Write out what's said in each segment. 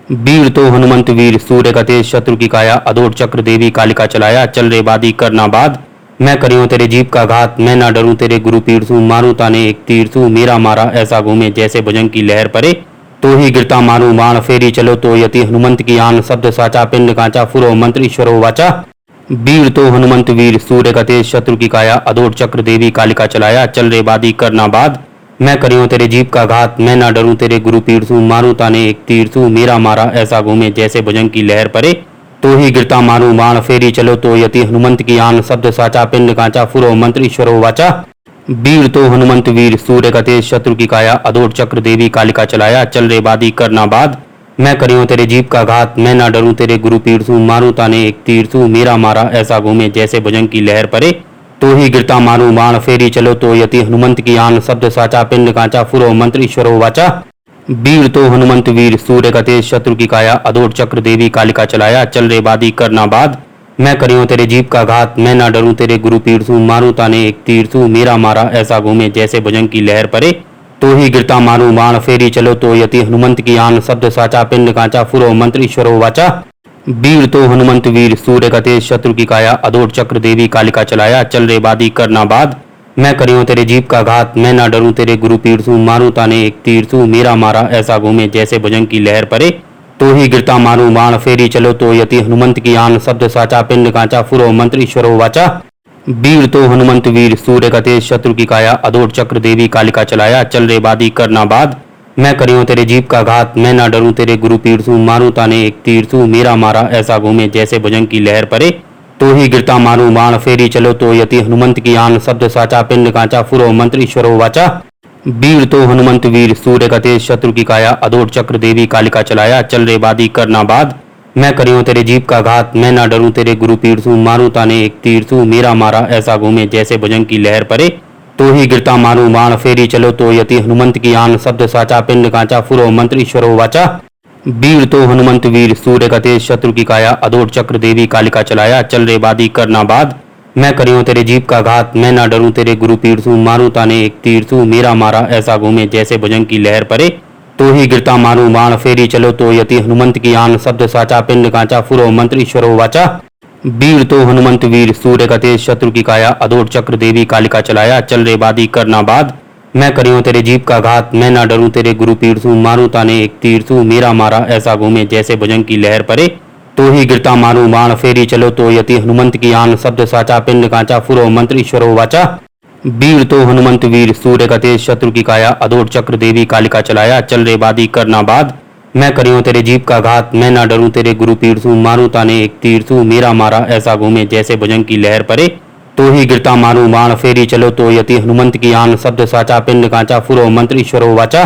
वीर तो हनुमंत वीर सूर्य का तेज शत्रु की काया अदोट चक्र देवी कालिका चलाया चल रे बादी करना बाद मैं करियो तेरे जीप का घात मैं ना डरूं तेरे गुरु पीर सू मारूं ताने एक तीर सू मेरा मारा ऐसा घूमे जैसे भुजंग की लहर परे तो ही गिरता मारूं बाण फेरी चलो तो यति हनुमंत की आन शब्द साचा पिंड कांचा फुरो मंत्र ईश्वरो वाचा। वीर तो हनुमंत वीर सूर्य का तेज शत्रु की काया अदोट चक्र देवी कालिका चलाया चल रे बादी करना बाद मैं करियो तेरे जीप का घात मैं ना डरूं तेरे गुरु पीर सू मारूं ताने एक तीर सू मेरा मारा ऐसा घूमे जैसे भुजंग की लहर परे तो ही गिरता मारूं बाण फेरी चलो तो यति हनुमंत की आन शब्द साचा पिंड कांचा फुरो मंत्र ईश्वरो वाचा। वीर तो हनुमंत वीर सूर्य का तेज शत्रु की काया अदोट चक्र देवी कालिका चलाया चल रे बादी करना बाद मैं करियो तेरे जीप का घात मैं ना डरूं तेरे गुरु पीर सू मारूं ताने एक तीर सू मेरा मारा ऐसा घूमे जैसे भुजंग की लहर परे तो ही गिरता मारूं बाण फेरी चलो तो यति हनुमंत की आन शब्द साचा पिंड कांचा फुरो मंत्र ईश्वरो वाचा। वीर तो हनुमंत वीर सूर्य का तेज शत्रु की काया अदोट चक्र देवी कालिका चलाया चल रे बादी करना बाद मैं करियो तेरे जीप का घात मैं ना डरूं तेरे गुरु पीर सू मारूं ताने एक तीर सू मेरा मारा ऐसा घूमे जैसे भुजंग की लहर परे तो ही गिरता मारूं बाण फेरी चलो तो यति हनुमंत की आन शब्द साचा पिंड कांचा फुरो मंत्र ईश्वरो वाचा। वीर तो हनुमंत वीर सूर्य का तेज शत्रु की काया अदोट चक्र देवी कालिका चलाया चल रे बादी करना बाद मैं करियो तेरे जीप का घात मैं ना डरूं तेरे गुरु पीर सू मारूं ताने एक तीर सू मेरा मारा ऐसा घूमे जैसे भुजंग की लहर परे तो ही गिरता मारूं बाण फेरी चलो तो यति हनुमंत की आन शब्द साचा पिंड कांचा फुरो मंत्र ईश्वरो वाचा। वीर तो हनुमंत वीर सूर्य का तेज शत्रु की काया अदोट चक्र देवी कालिका चलाया चल रे बादी करना बाद मैं करियो तेरे जीप का घात मैं ना डरूं तेरे गुरु पीर सू मारूं ताने एक तीर सू मेरा मारा ऐसा घूमे जैसे भुजंग की लहर परे तो ही गिरता मारूं बाण फेरी चलो तो यति हनुमंत की आन शब्द साचा पिंड कांचा फुरो मंत्र ईश्वरो वाचा। वीर तो हनुमंत वीर सूर्य का तेज शत्रु की काया अदोट चक्र देवी कालिका चलाया चल रे बादी करना बाद मैं करियो तेरे जीप का घात मैं ना डरूं तेरे गुरु पीर सू मारूं ताने एक तीर सू मेरा मारा ऐसा घूमे जैसे भुजंग की लहर परे तो ही गिरता मारूं बाण फेरी चलो तो यति हनुमंत की आन शब्द साचा पिंड कांचा फुरो मंत्र ईश्वरो वाचा। वीर तो हनुमंत वीर सूर्य का तेज शत्रु की काया अदोट चक्र देवी कालिका चलाया चल रे बादी करना बाद मैं करियो तेरे जीप का घात मैं ना डरूं तेरे गुरु पीर सू मारूं ताने एक तीर सू मेरा मारा ऐसा घूमे जैसे भुजंग की लहर परे तो ही गिरता मारूं बाण फेरी चलो तो यति हनुमंत की आन शब्द साचा पिंड कांचा फुरो मंत्र ईश्वरो वाचा। वीर तो हनुमंत वीर सूर्य का तेज शत्रु की काया अदोट चक्र देवी कालिका चलाया चल रे बादी करना बाद मैं करियो तेरे जीप का घात मैं ना डरूं तेरे गुरु पीर सू मारूं ताने एक तीर सू मेरा मारा ऐसा घूमे जैसे भुजंग की लहर परे तो ही गिरता मारूं बाण फेरी चलो तो यति हनुमंत की आन शब्द साचा पिंड कांचा फुरो मंत्र ईश्वरो वाचा। वीर तो हनुमंत वीर सूर्य का तेज शत्रु की काया अदोट चक्र देवी कालिका चलाया चल रे बादी करना बाद मैं करियो तेरे जीप का घात मैं ना डरूं तेरे गुरु पीर सू मारूं ताने एक तीर सू मेरा मारा ऐसा घूमे जैसे भुजंग की लहर परे तो ही गिरता मारूं बाण फेरी चलो तो यति हनुमंत की आन शब्द साचा पिंड कांचा फुरो मंत्र ईश्वरो वाचा।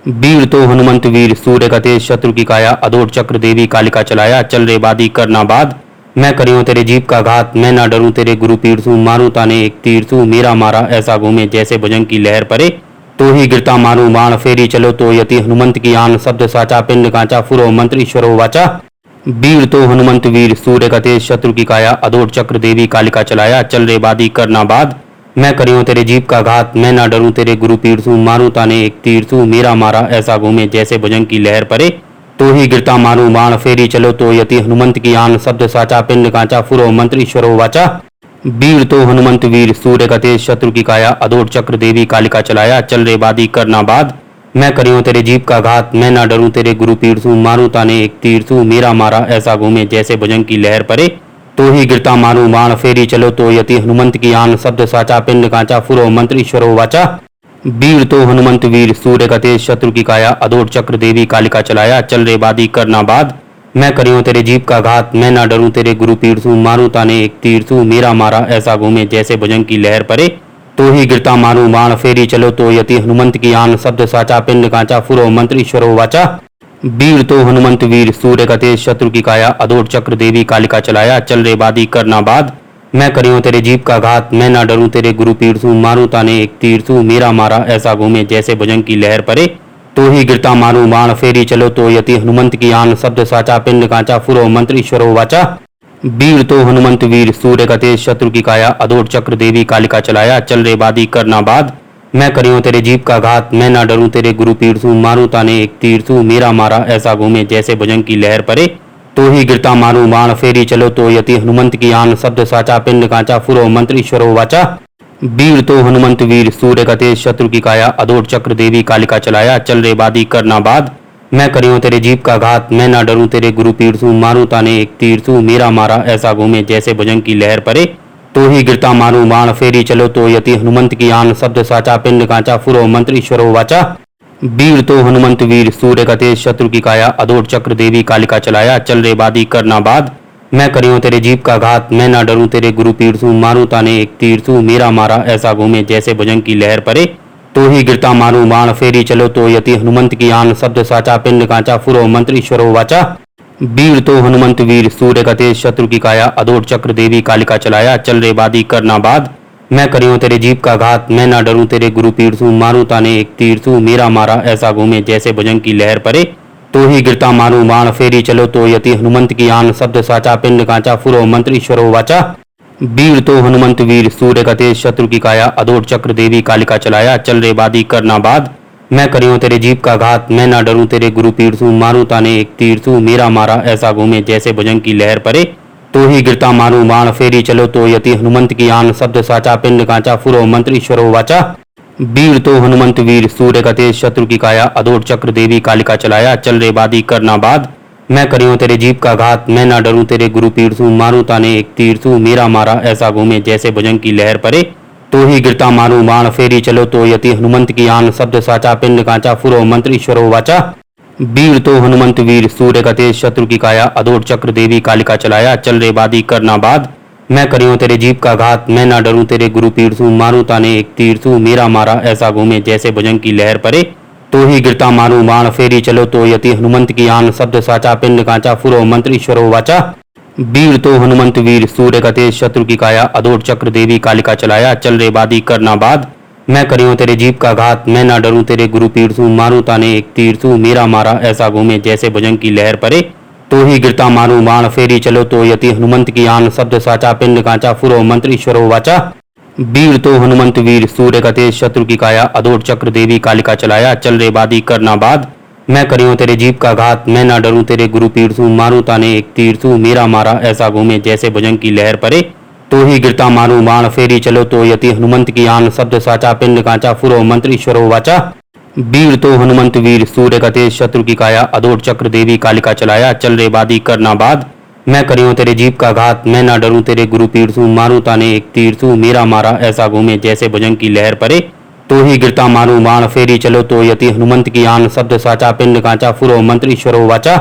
वीर तो हनुमंत वीर सूर्य का तेज शत्रु की काया अदोट चक्र देवी कालिका चलाया चल रे बादी करना बाद मैं करियो तेरे जीप का घात मैं ना डरूं तेरे गुरु पीर सू मारूं ताने एक तीर सू मेरा मारा ऐसा घूमे जैसे भुजंग की लहर परे तो ही गिरता मारूं बाण फेरी चलो तो यति हनुमंत की आन शब्द साचा पिंड कांचा फुरो मंत्र ईश्वरो वाचा। वीर तो हनुमंत वीर सूर्य का तेज शत्रु की काया अदोट चक्र देवी कालिका चलाया चल रे बादी करना बाद मैं करियो तेरे जीप का घात मैं ना डरूं तेरे गुरु पीर सू मारूं ताने एक तीर सू मेरा मारा ऐसा घूमे जैसे भुजंग की लहर परे तो ही गिरता मारूं बाण फेरी चलो तो यति हनुमंत की आन शब्द साचा पिंड कांचा फुरो मंत्र ईश्वरो वाचा। वीर तो हनुमंत वीर सूर्य का तेज शत्रु की काया अदोट चक्र देवी कालिका चलाया चल रे बादी करना बाद मैं करियो तेरे जीप का घात मैं ना डरूं तेरे गुरु पीर सू मारूं ताने एक तीर सू मेरा मारा ऐसा घूमे जैसे भुजंग की लहर परे तो ही गिरता मारूं बाण फेरी चलो तो यति हनुमंत की आन शब्द साचा पिंड कांचा फुरो मंत्र ईश्वरो वाचा। वीर तो हनुमंत वीर सूर्य का तेज शत्रु की काया अदोट चक्र देवी कालिका चलाया चल रे बादी करना बाद मैं करियो तेरे जीप का घात मैं ना डरूं तेरे गुरु पीर सू मारूं ताने एक तीर सू मेरा मारा ऐसा घूमे जैसे भुजंग की लहर परे तो ही गिरता मारूं बाण फेरी चलो तो यति हनुमंत की आन शब्द साचा पिंड कांचा फुरो मंत्र ईश्वरो वाचा। वीर तो हनुमंत वीर सूर्य का तेज शत्रु की काया अदोट चक्र देवी कालिका चलाया चल रे बादी करना बाद मैं करियो तेरे जीप का घात मैं ना डरूं तेरे गुरु पीर सू मारूं ताने एक तीर सू मेरा मारा ऐसा घूमे जैसे भुजंग की लहर परे तो ही गिरता मारूं बाण फेरी चलो तो यति हनुमंत की आन शब्द साचा पिंड कांचा फुरो मंत्र ईश्वरो वाचा। वीर तो हनुमंत वीर सूर्य का तेज शत्रु की काया अदोट चक्र देवी कालिका चलाया चल रे बादी करना बाद मैं करियो तेरे जीप का घात मैं ना डरूं तेरे गुरु पीर सू मारूं ताने एक तीर सू मेरा मारा ऐसा घूमे जैसे भुजंग की लहर परे तो ही गिरता मारूं बाण फेरी चलो तो यति हनुमंत की आन शब्द साचा पिंड कांचा फुरो मंत्र ईश्वरो वाचा वीर तो हनुमंत वीर सूर्य का तेज शत्रु की काया अदोट चक्र देवी कालिका चलाया चल रे बादी करना बाद मैं करियो तेरे जीप का घात मैं ना डरूं तेरे गुरु पीर सू मारूं ताने एक तीर सू मेरा मारा ऐसा घूमे जैसे भुजंग की लहर परे तो ही गिरता मारूं बाण फेरी चलो तो यति हनुमंत की आन शब्द साचा पिंड कांचा फुरो मंत्र ईश्वरो वाचा वीर तो हनुमंत वीर सूर्य का तेज शत्रु की काया अदोट चक्र देवी कालिका चलाया चल रे बादी करना बाद मैं करियो तेरे जीप का घात मैं ना डरूं तेरे गुरु पीर सू मारूं ताने एक तीर सू मेरा मारा ऐसा घूमे जैसे भुजंग की लहर परे तो ही गिरता मारूं बाण फेरी चलो तो यति हनुमंत की आन शब्द साचा पिंड कांचा फुरो मंत्र ईश्वरो वाचा वीर तो हनुमंत वीर सूर्य का तेज शत्रु की काया अदोट चक्र देवी कालिका चलाया चल रे बादी करना बाद मैं करियो तेरे जीप का घात मैं ना डरूं तेरे गुरु पीर सू मारूं ताने एक तीर सू मेरा मारा ऐसा घूमे जैसे भुजंग की लहर परे तो ही गिरता मारूं बाण फेरी चलो तो यति हनुमंत की आन शब्द साचा पिंड कांचा फुरो मंत्र ईश्वरो वाचा वीर तो हनुमंत वीर सूर्य का तेज शत्रु की काया अदोट चक्र देवी कालिका चलाया चल रे बादी करना बाद मैं करियो तेरे जीप का घात मैं ना डरूं तेरे गुरु पीर सू मारूं ताने एक तीर सू मेरा मारा ऐसा घूमे जैसे भुजंग की लहर परे तो ही गिरता मारूं बाण फेरी चलो तो यति हनुमंत की आन शब्द साचा पिंड कांचा फुरो मंत्र ईश्वरो वाचा वीर तो हनुमंत वीर सूर्य का तेज शत्रु की काया अदोट चक्र देवी कालिका चलाया चल रे बादी करना बाद मैं करियो तेरे जीप का घात मैं ना डरूं तेरे गुरु पीर सू मारूं ताने एक तीर सू मेरा मारा ऐसा घूमे जैसे भुजंग की लहर परे तो ही गिरता मारूं बाण फेरी चलो तो यति हनुमंत की आन शब्द साचा पिंड कांचा फुरो मंत्र ईश्वरो वाचा वीर तो हनुमंत वीर सूर्य का तेज शत्रु की काया अदोट चक्र देवी कालिका चलाया चल रे बादी करना बाद मैं करियो तेरे जीप का घात मैं ना डरूं तेरे गुरु पीर सू मारूं ताने एक तीर सू मेरा मारा ऐसा घूमे जैसे भुजंग की लहर परे तो ही गिरता मारूं बाण फेरी चलो तो यति हनुमंत की आन शब्द साचा पिंड कांचा फुरो मंत्र ईश्वरो वाचा वीर तो हनुमंत वीर सूर्य का तेज शत्रु की काया अदोट चक्र देवी कालिका चलाया चल रे बादी करना बाद मैं करियो तेरे जीप का घात मैं ना डरूं तेरे गुरु पीर सू मारूं ताने एक तीर सू मेरा मारा ऐसा घूमे जैसे भुजंग की लहर परे तो ही गिरता मारूं बाण फेरी चलो तो यति हनुमंत की आन शब्द साचा पिंड कांचा फुरो मंत्र ईश्वरो वाचा वीर तो हनुमंत वीर सूर्य का तेज शत्रु की काया अदोट चक्र देवी कालिका चलाया चल रे बादी करना बाद मैं करियो तेरे जीप का घात मैं ना डरूं तेरे गुरु पीर सू मारूं ताने एक तीर सू मेरा मारा ऐसा घूमे जैसे भुजंग की लहर परे तो ही गिरता मारूं बाण फेरी चलो तो यति हनुमंत की आन शब्द साचा पिंड कांचा फुरो मंत्र ईश्वरो वाचा वीर तो हनुमंत वीर सूर्य का तेज शत्रु की काया अदोट चक्र देवी कालिका चलाया चल रे बादी करना बाद मैं करियो तेरे जीप का घात मैं ना डरूं तेरे गुरु पीर सू मारूं ताने एक तीर सू मेरा मारा ऐसा घूमे जैसे भुजंग की लहर परे तो ही गिरता मारूं बाण फेरी चलो तो यति हनुमंत की आन शब्द साचा पिंड कांचा फुरो मंत्र ईश्वरो वाचा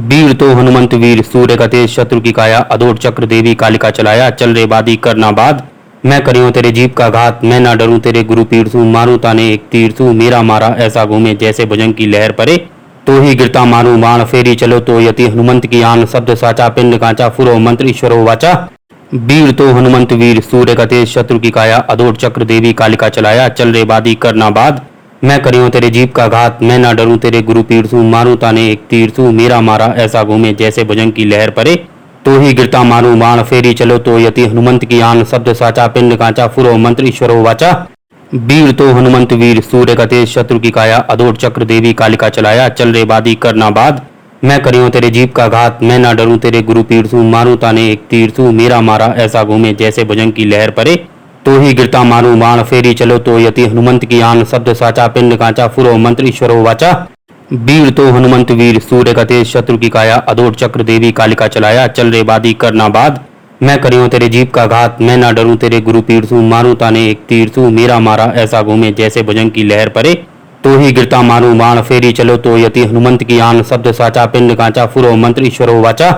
वीर तो हनुमंत वीर सूर्य का तेज शत्रु की काया अदोट चक्र देवी कालिका चलाया चल रे बादी करना बाद मैं करियो तेरे जीप का घात मैं ना डरूं तेरे गुरु पीर सू मारूं ताने एक तीर सू मेरा मारा ऐसा घूमे जैसे भुजंग की लहर परे तो ही गिरता मारूं बाण फेरी चलो तो यति हनुमंत की आन शब्द साचा पिंड कांचा फुरो मंत्र ईश्वरो वाचा वीर तो हनुमंत वीर सूर्य का तेज शत्रु की काया अदोट चक्र देवी कालिका चलाया चल रे बादी करना बाद मैं करियो तेरे जीप का घात मैं ना डरूं तेरे गुरु पीर सू मारूं ताने एक तीर सू मेरा मारा ऐसा घूमे जैसे भुजंग की लहर परे तो ही गिरता मारूं बाण फेरी चलो तो यति हनुमंत की आन शब्द साचा पिंड कांचा फुरो मंत्र ईश्वरो वाचा वीर तो हनुमंत वीर सूर्य का तेज शत्रु की काया अदोट चक्र देवी कालिका चलाया चल रे बादी करना बाद मैं करियो तेरे जीप का घात मैं ना डरूं तेरे गुरु पीर सू मारूं ताने एक तीर सू मेरा मारा ऐसा घूमे जैसे भुजंग की लहर परे तो ही गिरता मारूं बाण फेरी चलो तो यति हनुमंत की आन शब्द साचा पिंड कांचा फुरो मंत्र ईश्वरो वाचा वीर तो हनुमंत वीर सूर्य का तेज शत्रु की काया अदोट चक्र देवी कालिका चलाया चल रे बादी करना बाद मैं करियो तेरे जीप का घात मैं ना डरूं तेरे गुरु पीर सू मारूं ताने एक तीर सू मेरा मारा ऐसा घूमे जैसे भुजंग की लहर परे तो ही गिरता मारूं बाण फेरी चलो तो यति हनुमंत की आन शब्द साचा पिंड कांचा फुरो मंत्र ईश्वरो वाचा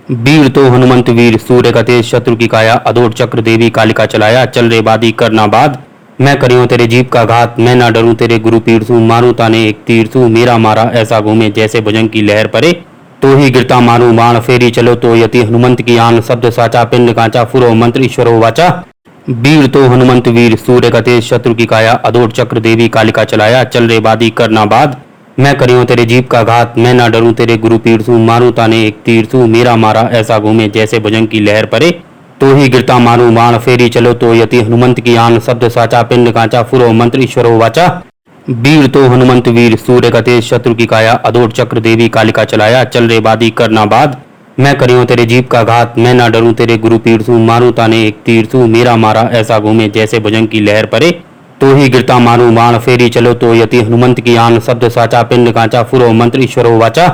वीर तो हनुमंत वीर सूर्य का तेज शत्रु की काया अदोट चक्र देवी कालिका चलाया चल रे बादी करना बाद मैं करियो तेरे जीप का घात मैं ना डरूं तेरे गुरु पीर सू मारूं ताने एक तीर सू मेरा मारा ऐसा घूमे जैसे भुजंग की लहर परे तो ही गिरता मारूं बाण फेरी चलो तो यति हनुमंत की आन शब्द साचा पिंड कांचा फुरो मंत्र ईश्वरो वाचा वीर तो हनुमंत वीर सूर्य का तेज शत्रु की काया अदोट चक्र देवी कालिका चलाया चल रे बादी करना बाद मैं करियो तेरे जीप का घात मैं ना डरूं तेरे गुरु पीर सू मारूं ताने एक तीर सू मेरा मारा ऐसा घूमे जैसे भुजंग की लहर परे तो ही गिरता मारू बाण फेरी चलो तो यति हनुमंत की आन शब्द साचा पिंड कांचा फुरो मंत्र ईश्वरो वाचा। वीर तो हनुमंत वीर सूर्य का तेज शत्रु की काया अदोट चक्र देवी कालिका चलाया चल रे बादी करना बाद। मैं करियो तेरे जीप का घात मैं ना डरूं तेरे गुरु पीर सू मारूं ताने एक तीर सू मेरा मारा ऐसा घूमे जैसे भुजंग की लहर परे। तो ही गिरता मारूं बाण फेरी चलो तो यति हनुमंत की आन शब्द साचा पिंड कांचा फुरो मंत्र ईश्वरो वाचा।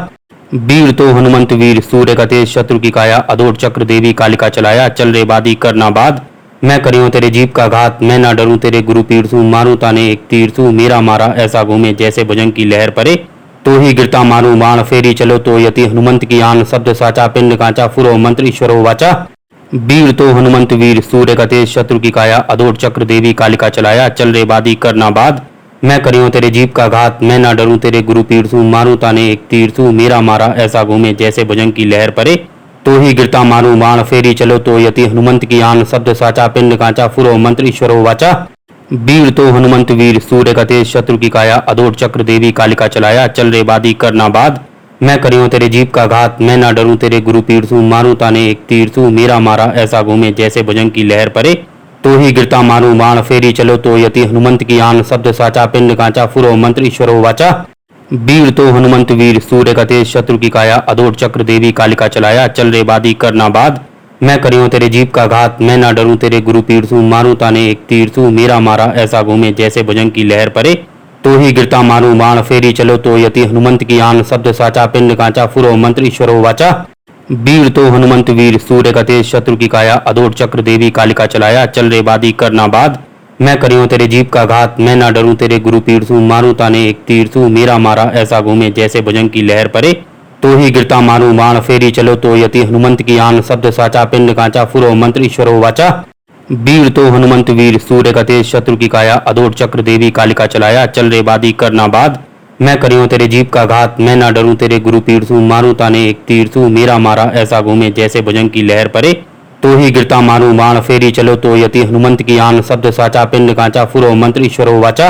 वीर तो हनुमंत वीर सूर्य का तेज शत्रु की काया अदोट चक्र देवी कालिका चलाया चल रे बादी करना बाद। मैं करियो तेरे जीप का घात मैं ना डरूं तेरे गुरु पीर सू मारूं ताने एक तीर सू मेरा मारा ऐसा घूमे जैसे भुजंग की लहर परे। तो ही गिरता मारूं बाण फेरी चलो तो यति हनुमंत की आन शब्द साचा पिंड कांचा फुरो मंत्र ईश्वरो वाचा। वीर तो हनुमंत वीर सूर्य का तेज शत्रु की काया अदोट चक्र देवी कालिका चलाया चल रे बादी करना बाद। मैं करियो तेरे जीप का घात मैं ना डरूं तेरे गुरु पीर सू मारूं ताने एक तीर सू मेरा मारा ऐसा घूमे जैसे भुजंग की लहर परे। तो ही गिरता मारूं बाण फेरी चलो तो यति हनुमंत की आन शब्द साचा पिंड कांचा फुरो मंत्र ईश्वरो वाचा। वीर तो हनुमंत वीर सूर्य का तेज शत्रु की काया अदोट चक्र देवी कालिका चलाया चल रे बादी करना बाद। मैं करियो तेरे जीप का घात मैं ना डरूं तेरे गुरु पीर सू मारूं ताने एक तीर सू मेरा मारा ऐसा घूमे जैसे भुजंग की लहर परे। तो ही गिरता मारूं बाण फेरी चलो तो यति हनुमंत की आन शब्द साचा पिंड कांचा फुरो मंत्र ईश्वरो वाचा। वीर तो हनुमंत वीर सूर्य का तेज शत्रु की काया अदोट चक्र देवी कालिका चलाया चल रे बादी करना बाद। मैं करियो तेरे जीप का घात मैं ना डरूं तेरे गुरु पीर सू मारूं ताने एक तीर सू मेरा मारा ऐसा घूमे जैसे भुजंग की लहर परे। तो ही गिरता मारूं बाण फेरी चलो तो यति हनुमंत की आन शब्द साचा पिंड कांचा फुरो मंत्र ईश्वरो वाचा। वीर तो हनुमंत वीर सूर्य का तेज शत्रु की काया अदोट चक्र देवी कालिका चलाया चल रे बादी करना बाद। मैं करियो तेरे जीप का घात मैं ना डरूं तेरे गुरु पीर सू मारूं ताने एक तीर सू मेरा मारा ऐसा घूमे जैसे भुजंग की लहर परे। तो ही गिरता मारूं बाण फेरी चलो तो यति हनुमंत की आन शब्द साचा पिंड कांचा फुरो मंत्र ईश्वरो वाचा। वीर तो हनुमंत वीर सूर्य का तेज शत्रु की काया अदोट चक्र देवी कालिका चलाया चल रे बादी करना बाद। मैं करियो तेरे जीप का घात मैं ना डरूं तेरे गुरु पीर सू मारूं ताने एक तीर सू मेरा मारा ऐसा घूमे जैसे भुजंग की लहर परे। तो ही गिरता मारूं बाण फेरी चलो तो यति हनुमंत की आन शब्द साचा पिंड कांचा फुरो मंत्र ईश्वरो वाचा।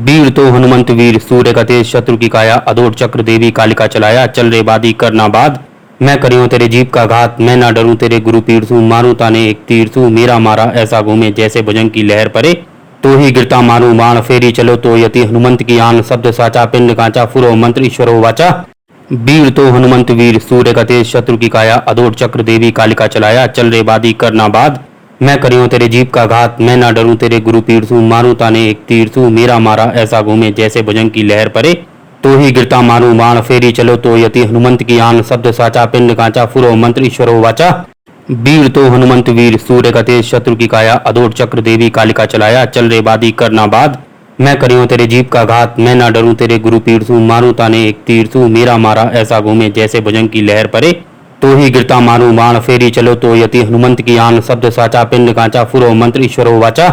वीर तो हनुमंत वीर सूर्य का तेज शत्रु की काया अदोट चक्र देवी कालिका चलाया चल रे बादी करना बाद। मैं करियो तेरे जीप का घात मैं ना डरूं तेरे गुरु पीर सू मारूं ताने एक तीर सू मेरा मारा ऐसा घूमे जैसे भुजंग की लहर परे। तो ही गिरता मारूं बाण फेरी चलो तो यति हनुमंत की आन शब्द साचा पिंड कांचा फुरो मंत्र ईश्वरो वाचा। वीर तो हनुमंत वीर सूर्य का तेज शत्रु की काया अदोट चक्र देवी कालिका चलाया चल रे बादी करना बाद। मैं करियो तेरे जीप का घात मैं ना डरूं तेरे गुरु पीर सू मारूं ताने एक तीर सू मेरा मारा ऐसा घूमे जैसे भुजंग की लहर परे। तो ही गिरता मारूं बाण फेरी चलो तो यति हनुमंत की आन शब्द साचा पिंड कांचा फुरो मंत्र ईश्वरो वाचा। वीर तो हनुमंत वीर सूर्य का तेज शत्रु की काया अदोट चक्र देवी कालिका चलाया चल रे बादी करना बाद। मैं करियो तेरे जीप का घात मैं ना डरूं तेरे गुरु पीर सू मारूं ताने एक तीर सू मेरा मारा ऐसा घूमे जैसे भुजंग की लहर परे। तो ही गिरता मारूं बाण फेरी चलो तो यति हनुमंत की आन शब्द साचा पिंड कांचा फुरो मंत्र ईश्वरो वाचा।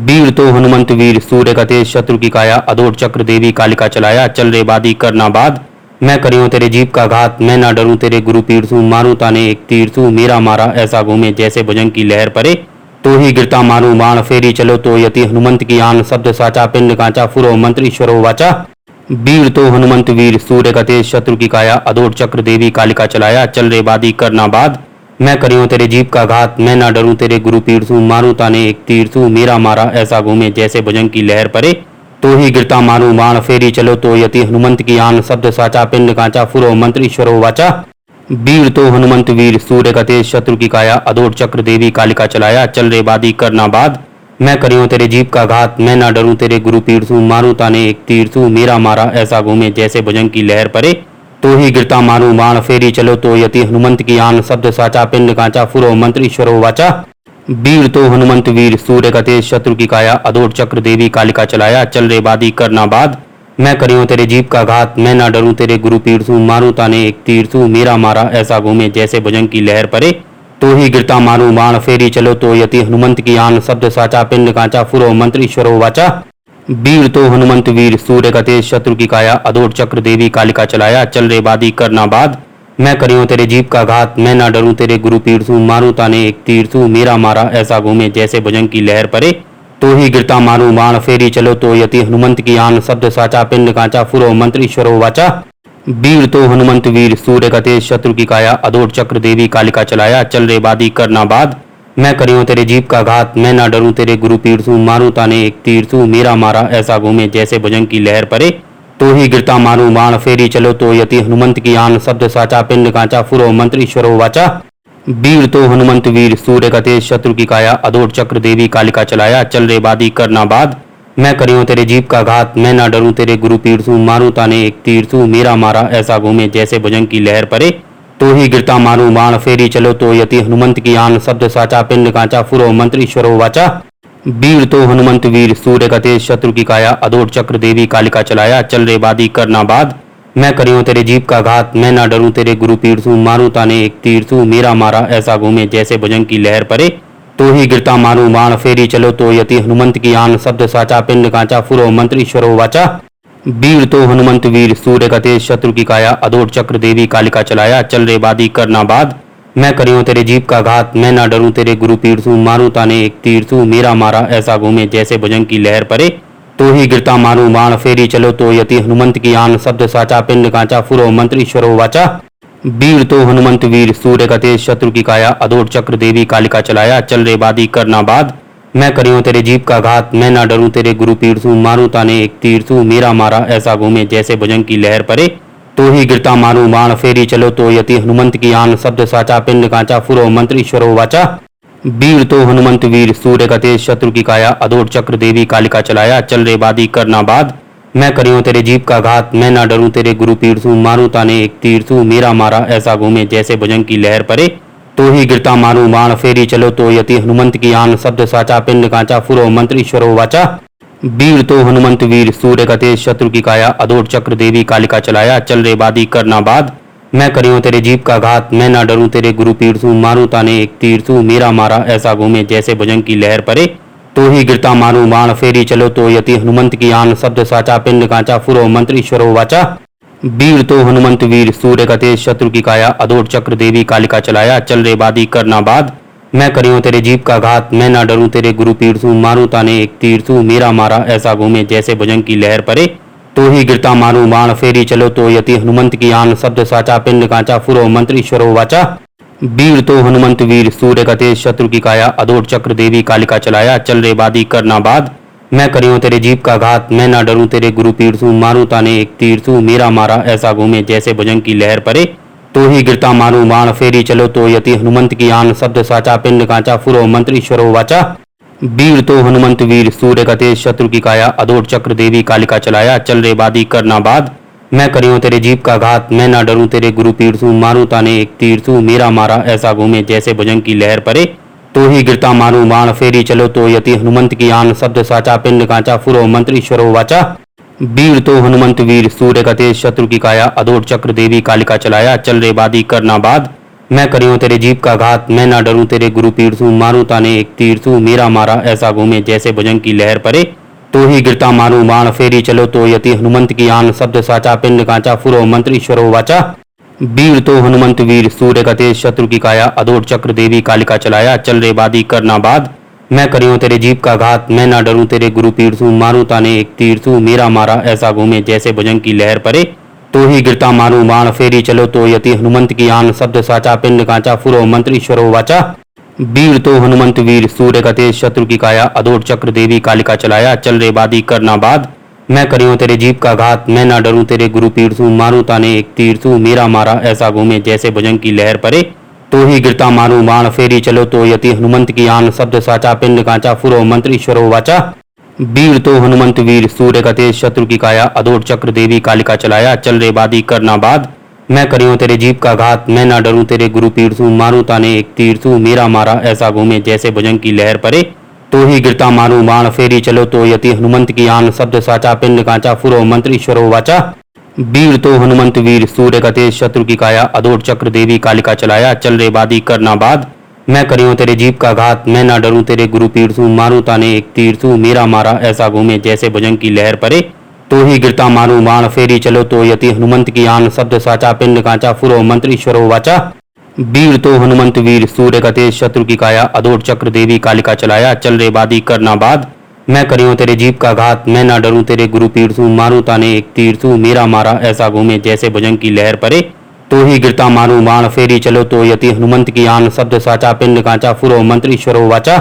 वीर तो हनुमंत वीर सूर्य का तेज शत्रु की काया अदोट चक्र देवी कालिका चलाया चल रे बादी करना बाद। मैं करियो तेरे जीप का घात मैं ना डरूं तेरे गुरु पीर सू मारूं ताने एक तीर सू मेरा मारा ऐसा घूमे जैसे भुजंग की लहर परे। तो ही गिरता मारूं बाण फेरी चलो तो यति हनुमंत की आन शब्द साचा पिंड कांचा फुरो मंत्र ईश्वरो वाचा। वीर तो हनुमंत वीर सूर्य का तेज शत्रु की काया अदोट चक्र देवी कालिका चलाया चल रे बादी करना बाद। मैं करियो तेरे जीप का घात मैं ना डरूं तेरे गुरु पीर सू मारूं ताने एक तीर सू मेरा मारा ऐसा घूमे जैसे भुजंग की लहर परे। तो ही गिरता मारूं बाण फेरी चलो तो यति हनुमंत की आन शब्द साचा पिंड कांचा फुरो मंत्र ईश्वरो वाचा। वीर तो हनुमंत वीर सूर्य का तेज शत्रु की काया अदोट चक्र देवी कालिका चलाया चल रे बादी करना बाद। मैं करियो तेरे जीप का घात मैं ना डरूं तेरे गुरु पीर सू मारूं ताने एक तीर सू मेरा मारा ऐसा घूमे जैसे भुजंग की लहर परे। तो ही गिरता मारूं बाण फेरी चलो तो यति हनुमंत की आन शब्द साचा पिंड कांचा फुरो मंत्र ईश्वरो वाचा। वीर तो हनुमंत वीर सूर्य का तेज शत्रु की काया अदोट चक्र देवी कालिका चलाया चल रे बादी करना बाद। मैं करियो तेरे जीप का घात मैं ना डरूं तेरे गुरु पीर सू मारूं ताने एक तीर सू मेरा मारा ऐसा घूमे जैसे भुजंग की लहर परे। तो ही गिरता मारूं बाण फेरी चलो तो यति हनुमंत की आन शब्द साचा पिंड कांचा फुरो मंत्र ईश्वरो वाचा। वीर तो हनुमंत वीर सूर्य का तेज शत्रु की काया अदोट चक्र देवी कालिका चलाया चल रे बादी करना बाद। मैं करियो तेरे जीप का घात मैं ना डरूं तेरे गुरु पीर सू मारूं ताने एक तीर सू मेरा मारा ऐसा घूमे जैसे भुजंग की लहर परे। तो ही गिरता मारूं बाण फेरी चलो तो यति हनुमंत की आन शब्द साचा पिंड कांचा फुरो मंत्र ईश्वरो वाचा। वीर तो हनुमंत वीर सूर्य का तेज शत्रु की काया अदोट चक्र देवी कालिका चलाया चल रे बादी करना बाद। मैं करियो तेरे जीप का घात मैं ना डरूं तेरे गुरु पीर सू मारूं ताने एक तीर सू मेरा मारा ऐसा घूमे जैसे भुजंग की लहर परे तो ही गिरता मारूं बाण फेरी चलो तो यति हनुमंत की आन शब्द साचा पिंड कांचा फुरो मंत्र ईश्वरो वाचा वीर तो हनुमंत वीर सूर्य का तेज शत्रु की काया अदोट चक्र देवी कालिका चलाया चल रे बादी करना बाद मैं करियो तेरे जीप का घात मैं ना डरूं तेरे गुरु पीर सू मारूं ताने एक तीर सू मेरा मारा ऐसा घूमे जैसे भुजंग की लहर परे तो ही गिरता मारूं बाण फेरी चलो तो यति हनुमंत की आन शब्द साचा पिंड कांचा फुरो मंत्र ईश्वरो वाचा वीर तो हनुमंत वीर सूर्य का तेज शत्रु की काया अदोट चक्र देवी कालिका चलाया चल रे बादी करना बाद मैं करियो तेरे जीप का घात मैं ना डरूं तेरे गुरु पीर सू मारूं ताने एक तीर सू मेरा मारा ऐसा घूमे जैसे भुजंग की लहर परे तो ही गिरता मारूं बाण फेरी चलो तो यति हनुमंत की आन शब्द साचा पिंड कांचा फुरो मंत्र ईश्वरो वाचा वीर तो हनुमंत वीर सूर्य का तेज शत्रु की काया अदोट चक्र देवी कालिका चलाया चल रे बादी करना बाद मैं करियो तेरे जीप का घात मैं ना डरूं तेरे गुरु पीर सू मारूं ताने एक तीर सू मेरा मारा ऐसा घूमे जैसे भुजंग की लहर परे तो ही गिरता मारूं बाण फेरी चलो तो यति हनुमंत की आन शब्द साचा पिंड कांचा फुरो मंत्र ईश्वरो वाचा वीर तो हनुमंत वीर सूर्य का तेज शत्रु की काया अदोट चक्र देवी कालिका चलाया चल रे बादी करना बाद मैं करियो तेरे जीप का घात मैं ना डरूं तेरे गुरु पीर सू मारूं ताने एक तीर सू मेरा मारा ऐसा घूमे जैसे भुजंग की लहर परे तो ही गिरता मारूं बाण फेरी चलो तो यति हनुमंत की आन शब्द साचा पिंड कांचा फुरो मंत्र ईश्वरो वाचा वीर तो हनुमंत वीर सूर्य का तेज शत्रु की काया अदोट चक्र देवी कालिका चलाया चल रे बादी करना बाद मैं करियो तेरे जीप का घात मैं ना डरूं तेरे गुरु पीर सू मारूं ताने एक तीर सू मेरा मारा ऐसा घूमे जैसे भुजंग की लहर परे तो ही गिरता मारूं बाण फेरी चलो तो यति हनुमंत की आन शब्द साचा पिंड कांचा फुरो मंत्र ईश्वरो वाचा वीर तो हनुमंत वीर सूर्य का तेज शत्रु की काया अदोट चक्र देवी कालिका चलाया चल रे बादी करना बाद मैं करियो तेरे जीप का घात मैं ना डरूं तेरे गुरु पीर सू मारूं ताने एक तीर सू मेरा मारा ऐसा घूमे जैसे भुजंग की लहर परे तो ही गिरता मारूं बाण फेरी चलो तो यति हनुमंत की आन शब्द साचा पिंड कांचा फुरो मंत्र ईश्वरो वाचा वीर तो हनुमंत वीर सूर्य का तेज शत्रु की काया अदोट चक्र देवी कालिका चलाया चल रे बादी करना बाद मैं करियो तेरे जीप का घात मैं ना डरूं तेरे गुरु पीर सू मारूं ताने एक तीर सू मेरा मारा ऐसा घूमे जैसे भुजंग की लहर परे तो ही गिरता मारूं बाण फेरी चलो तो यति हनुमंत की आन शब्द साचा पिंड कांचा फुरो मंत्र ईश्वरो वाचा वीर तो हनुमंत वीर सूर्य का तेज शत्रु की काया अदोट चक्र देवी कालिका चलाया चल रे बादी करना बाद मैं करियो तेरे जीप का घात मैं ना डरूं तेरे गुरु पीर सू मारूं ताने एक तीर सू मेरा मारा ऐसा घूमे जैसे भुजंग की लहर परे तो ही गिरता मारूं बाण फेरी चलो तो यति हनुमंत की आन शब्द साचा पिंड कांचा फुरो मंत्र ईश्वरो वाचा वीर तो हनुमंत वीर सूर्य का तेज शत्रु की काया अदोट चक्र देवी कालिका चलाया चल रे बादी करना बाद मैं करियो तेरे जीप का घात मैं ना डरूं तेरे गुरु पीर सू मारूं ताने एक तीर सू मेरा मारा ऐसा घूमे जैसे भुजंग की लहर परे तो ही गिरता मारूं बाण फेरी चलो तो यति हनुमंत की आन शब्द साचा पिंड कांचा फुरो मंत्र ईश्वरो वाचा वीर तो हनुमंत वीर सूर्य का तेज शत्रु की काया अदोट चक्र देवी कालिका चलाया चल रे बादी करना बाद मैं करियो तेरे जीप का घात मैं ना डरूं तेरे गुरु पीर सू मारूं ताने एक तीर सू मेरा मारा ऐसा घूमे जैसे भुजंग की लहर परे तो ही गिरता मारूं बाण फेरी चलो तो यति हनुमंत की आन शब्द साचा पिंड कांचा फुरो मंत्र ईश्वरो वाचा वीर तो हनुमंत वीर सूर्य का तेज शत्रु की काया अदोट चक्र देवी कालिका चलाया चल रे बादी करना बाद मैं करियो तेरे जीप का घात मैं ना डरूं तेरे गुरु पीर सू मारूं ताने एक तीर सू मेरा मारा ऐसा घूमे जैसे भुजंग की लहर परे तो ही गिरता मारूं बाण फेरी चलो तो यति हनुमंत की आन शब्द साचा पिंड कांचा फुरो मंत्र ईश्वरो वाचा वीर तो हनुमंत वीर सूर्य का तेज शत्रु की काया अदोट चक्र देवी कालिका चलाया चल रे बादी करना बाद मैं करियो तेरे जीप का घात मैं ना डरूं तेरे गुरु पीर सू मारूं ताने एक तीर सू मेरा मारा ऐसा घूमे जैसे भुजंग की लहर परे तो ही गिरता मारूं बाण फेरी चलो तो यति हनुमंत की आन शब्द साचा पिंड कांचा फुरो मंत्र ईश्वरो वाचा वीर तो हनुमंत वीर सूर्य का तेज शत्रु की काया अदोट चक्र देवी कालिका चलाया चल रे बादी करना बाद मैं करियो तेरे जीप का घात मैं ना डरूं तेरे गुरु पीर सू मारूं ताने एक तीर सू मेरा मारा ऐसा घूमे जैसे भुजंग की लहर परे तो ही गिरता मारूं बाण फेरी चलो तो यति हनुमंत की आन शब्द साचा पिंड कांचा फुरो मंत्र ईश्वरो वाचा वीर तो हनुमंत वीर सूर्य का तेज शत्रु की काया अदोट चक्र देवी कालिका चलाया चल रे बादी करना बाद मैं करियो तेरे जीप का घात मैं ना डरूं तेरे गुरु पीर सू मारूं ताने एक तीर सू मेरा मारा ऐसा घूमे जैसे भुजंग की लहर परे तो ही गिरता मारूं बाण फेरी चलो तो यति हनुमंत की आन शब्द साचा पिंड कांचा फुरो मंत्र ईश्वरो वाचा वीर तो हनुमंत वीर सूर्य का तेज शत्रु की काया अदोट चक्र देवी कालिका चलाया चल रे बादी करना बाद मैं करियो तेरे जीप का घात मैं ना डरूं तेरे गुरु पीर सू मारूं ताने एक तीर सू मेरा मारा ऐसा घूमे जैसे भुजंग की लहर परे तो ही गिरता मारू बाण फेरी चलो तो यति हनुमंत की आन शब्द साचा पिंड कांचा फुरो मंत्र ईश्वरो वाचा।